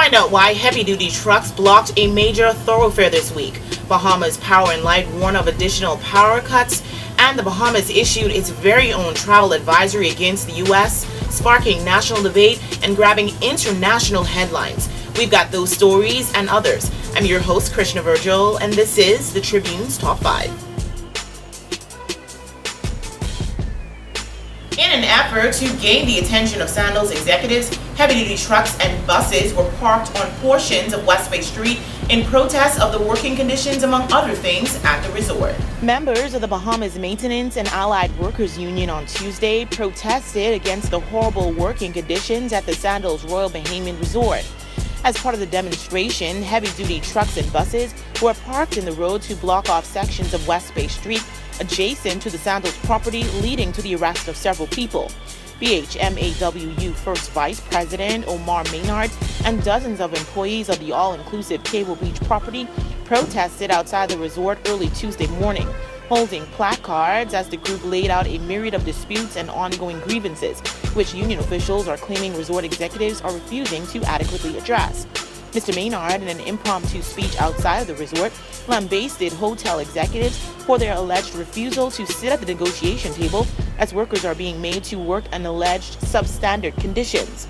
Find out why heavy-duty trucks blocked a major thoroughfare this week. Bahamas Power and Light warn of additional power cuts, and the Bahamas issued its very own travel advisory against the U.S., sparking national debate and grabbing international headlines. We've got those stories and others. I'm your host, Krishna Virgil, and this is the Tribune's Top 5. In an effort to gain the attention of Sandals executives, heavy-duty trucks and buses were parked on portions of West Bay Street in protest of the working conditions, among other things, at the resort. Members of the Bahamas Maintenance and Allied Workers Union on Tuesday protested against the horrible working conditions at the Sandals Royal Bahamian Resort. As part of the demonstration, heavy-duty trucks and buses were parked in the road to block off sections of West Bay Street adjacent to the Sandals property, leading to the arrest of several people. BHMAWU First Vice President Omar Maynard and dozens of employees of the all-inclusive Cable Beach property protested outside the resort early Tuesday morning, holding placards as the group laid out a myriad of disputes and ongoing grievances, which union officials are claiming resort executives are refusing to adequately address. Mr. Maynard, in an impromptu speech outside of the resort, lambasted hotel executives for their alleged refusal to sit at the negotiation table as workers are being made to work in alleged substandard conditions.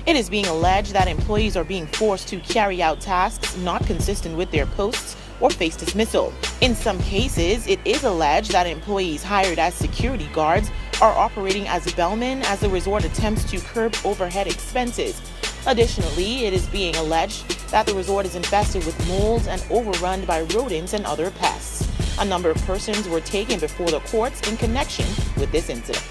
It is being alleged that employees are being forced to carry out tasks not consistent with their posts or face dismissal. In some cases, it is alleged that employees hired as security guards are operating as bellmen as the resort attempts to curb overhead expenses. Additionally, it is being alleged that the resort is infested with molds and overrun by rodents and other pests. A number of persons were taken before the courts in connection with this incident.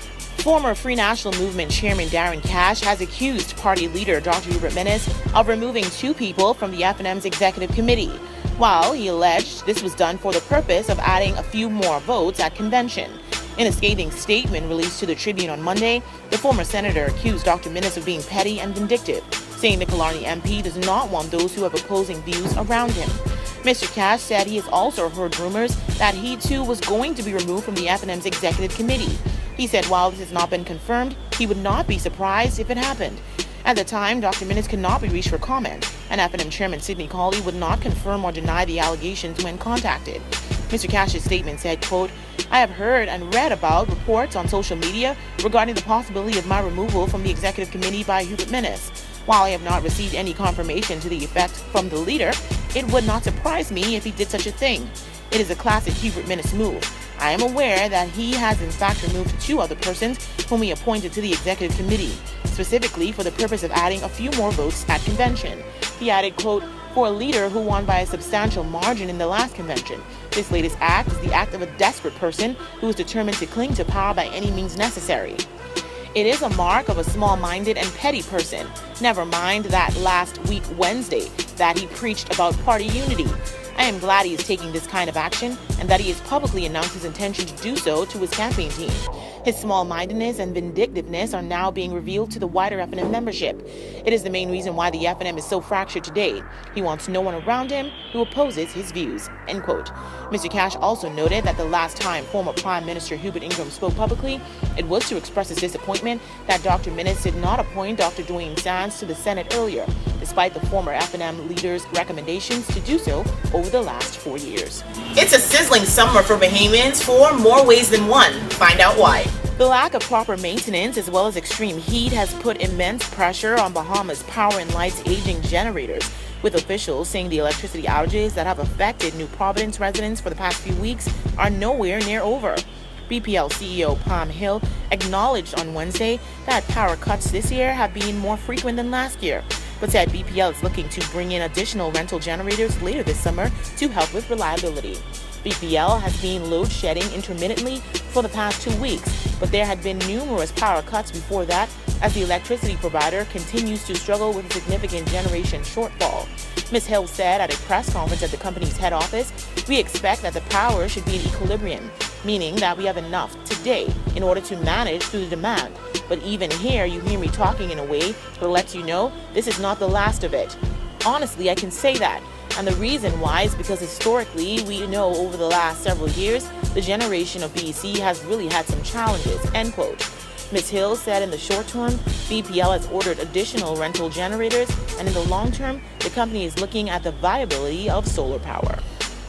Former Free National Movement Chairman Darren Cash has accused party leader Dr. Hubert Minnis of removing two people from the FNM's executive committee, while he alleged this was done for the purpose of adding a few more votes at convention. In a scathing statement released to the Tribune on Monday, the former senator accused Dr. Minnis of being petty and vindictive, saying the Killarney MP does not want those who have opposing views around him. Mr. Cash said he has also heard rumors that he too was going to be removed from the FNM's executive committee. He said while this has not been confirmed, he would not be surprised if it happened. At the time, Dr. Minnis could not be reached for comment, and FNM Chairman Sidney Cawley would not confirm or deny the allegations when contacted. Mr. Cash's statement said, quote, "I have heard and read about reports on social media regarding the possibility of my removal from the executive committee by Hubert Minnis. While I have not received any confirmation to the effect from the leader, it would not surprise me if he did such a thing. It is a classic Hubert Minnis move. I am aware that he has in fact removed two other persons whom he appointed to the executive committee, specifically for the purpose of adding a few more votes at convention." He added, quote, "For a leader who won by a substantial margin in the last convention, this latest act is the act of a desperate person who is determined to cling to power by any means necessary. It is a mark of a small-minded and petty person. Never mind that last week Wednesday that he preached about party unity. I am glad he is taking this kind of action and that he has publicly announced his intention to do so to his campaign team. His small-mindedness and vindictiveness are now being revealed to the wider FNM membership. It is the main reason why the FNM is so fractured today. He wants no one around him who opposes his views." End quote. Mr. Cash also noted that the last time former Prime Minister Hubert Ingraham spoke publicly, it was to express his disappointment that Dr. Minnis did not appoint Dr. Dwayne Sands to the Senate earlier, despite the former FNM leader's recommendations to do so over the last 4 years. It's a sizzling summer for Bahamians for more ways than one. Find out why. The lack of proper maintenance as well as extreme heat has put immense pressure on Bahamas Power and Light's aging generators, with officials saying the electricity outages that have affected New Providence residents for the past few weeks are nowhere near over. BPL CEO Pam Hill acknowledged on Wednesday that power cuts this year have been more frequent than last year, but said BPL is looking to bring in additional rental generators later this summer to help with reliability. BPL has been load shedding intermittently for the past 2 weeks, but there had been numerous power cuts before that as the electricity provider continues to struggle with a significant generation shortfall. Ms. Hill said at a press conference at the company's head office, "We expect that the power should be in equilibrium, meaning that we have enough today in order to manage through the demand. But even here, you hear me talking in a way that lets you know this is not the last of it. Honestly, I can say that. And the reason why is because historically, we know over the last several years, the generation of BEC has really had some challenges," end quote. Ms. Hill said in the short term, BPL has ordered additional rental generators, and in the long term, the company is looking at the viability of solar power.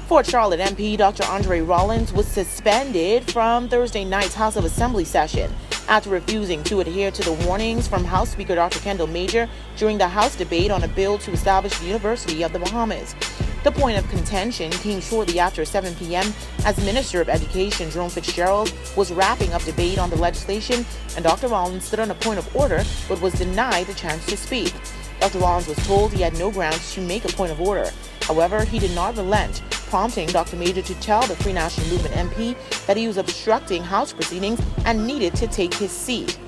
Fort Charlotte MP Dr. Andre Rollins was suspended from Thursday night's House of Assembly session after refusing to adhere to the warnings from House Speaker Dr. Kendall Major during the House debate on a bill to establish the University of the Bahamas. The point of contention came shortly after 7 p.m. as Minister of Education Jerome Fitzgerald was wrapping up debate on the legislation, and Dr. Rollins stood on a point of order but was denied the chance to speak. Dr. Rollins was told he had no grounds to make a point of order. However, he did not relent, prompting Dr. Major to tell the Free National Movement MP that he was obstructing House proceedings and needed to take his seat.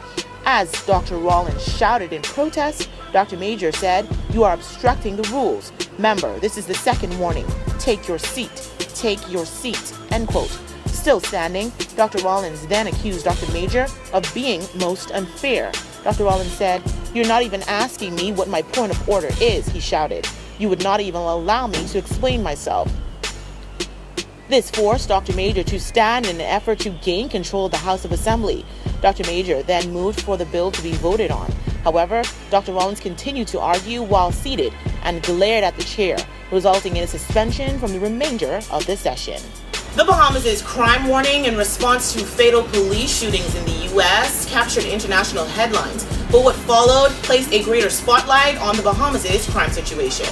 As Dr. Rollins shouted in protest, Dr. Major said, "You are obstructing the rules. Member, this is the second warning. Take your seat. Take your seat." End quote. Still standing, Dr. Rollins then accused Dr. Major of being most unfair. Dr. Rollins said, "You're not even asking me what my point of order is," he shouted. "You would not even allow me to explain myself." This forced Dr. Major to stand in an effort to gain control of the House of Assembly. Dr. Major then moved for the bill to be voted on. However, Dr. Rollins continued to argue while seated and glared at the chair, resulting in a suspension from the remainder of the session. The Bahamas' crime warning in response to fatal police shootings in the U.S. captured international headlines, but what followed placed a greater spotlight on the Bahamas' crime situation.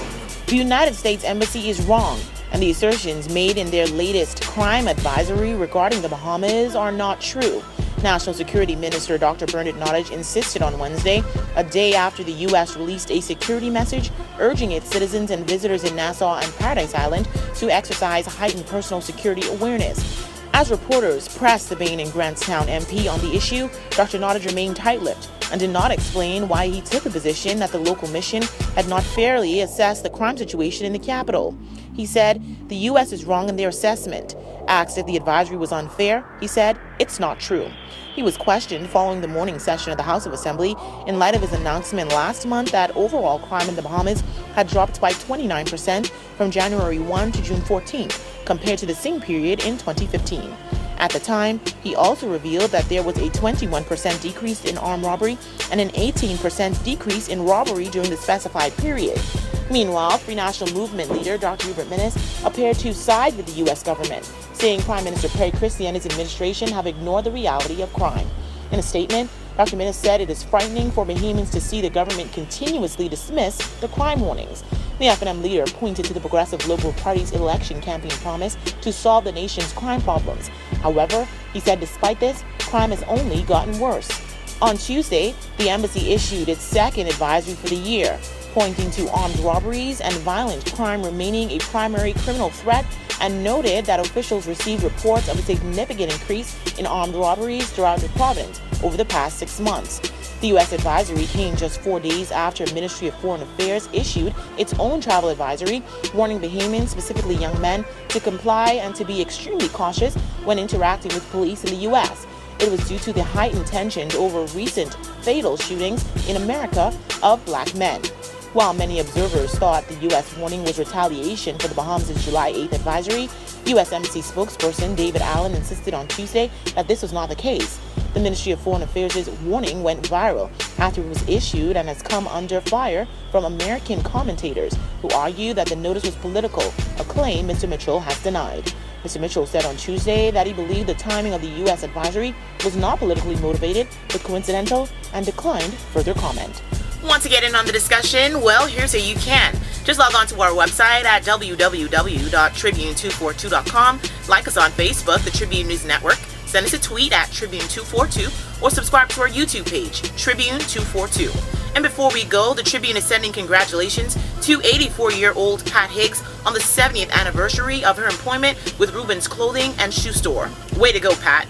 The United States Embassy is wrong, and the assertions made in their latest crime advisory regarding the Bahamas are not true. National Security Minister Dr. Bernard Nottage insisted on Wednesday, a day after the U.S. released a security message urging its citizens and visitors in Nassau and Paradise Island to exercise heightened personal security awareness. As reporters pressed the Bain and Grantstown MP on the issue, Dr. Nottage remained tight-lipped and did not explain why he took the position that the local mission had not fairly assessed the crime situation in the capital. He said, "The U.S. is wrong in their assessment." Asked if the advisory was unfair, he said, "It's not true." He was questioned following the morning session of the House of Assembly in light of his announcement last month that overall crime in the Bahamas had dropped by 29% from January 1 to June 14, compared to the same period in 2015. At the time, he also revealed that there was a 21% decrease in armed robbery and an 18% decrease in robbery during the specified period. Meanwhile, Free National Movement leader Dr. Hubert Minnis appeared to side with the U.S. government, saying Prime Minister Perry Christie and his administration have ignored the reality of crime. In a statement, Dr. Minnis said it is frightening for Bahamians to see the government continuously dismiss the crime warnings. The FNM leader pointed to the Progressive Liberal Party's election campaign promise to solve the nation's crime problems. However, he said despite this, crime has only gotten worse. On Tuesday, the embassy issued its second advisory for the year, pointing to armed robberies and violent crime remaining a primary criminal threat, and noted that officials received reports of a significant increase in armed robberies throughout the province over the past 6 months. The U.S. advisory came just 4 days after Ministry of Foreign Affairs issued its own travel advisory, warning Bahamians, specifically young men, to comply and to be extremely cautious when interacting with police in the U.S. It was due to the heightened tensions over recent fatal shootings in America of black men. While many observers thought the U.S. warning was retaliation for the Bahamas' July 8th advisory, U.S. Embassy spokesperson David Allen insisted on Tuesday that this was not the case. The Ministry of Foreign Affairs' warning went viral after it was issued and has come under fire from American commentators who argue that the notice was political, a claim Mr. Mitchell has denied. Mr. Mitchell said on Tuesday that he believed the timing of the U.S. advisory was not politically motivated but coincidental, and declined further comment. Want to get in on the discussion? Well, here's how you can. Just log on to our website at www.tribune242.com, like us on Facebook, the Tribune News Network, send us a tweet at Tribune242, or subscribe to our YouTube page, Tribune242. And before we go, the Tribune is sending congratulations to 84-year-old Pat Higgs on the 70th anniversary of her employment with Rubens Clothing and Shoe Store. Way to go, Pat.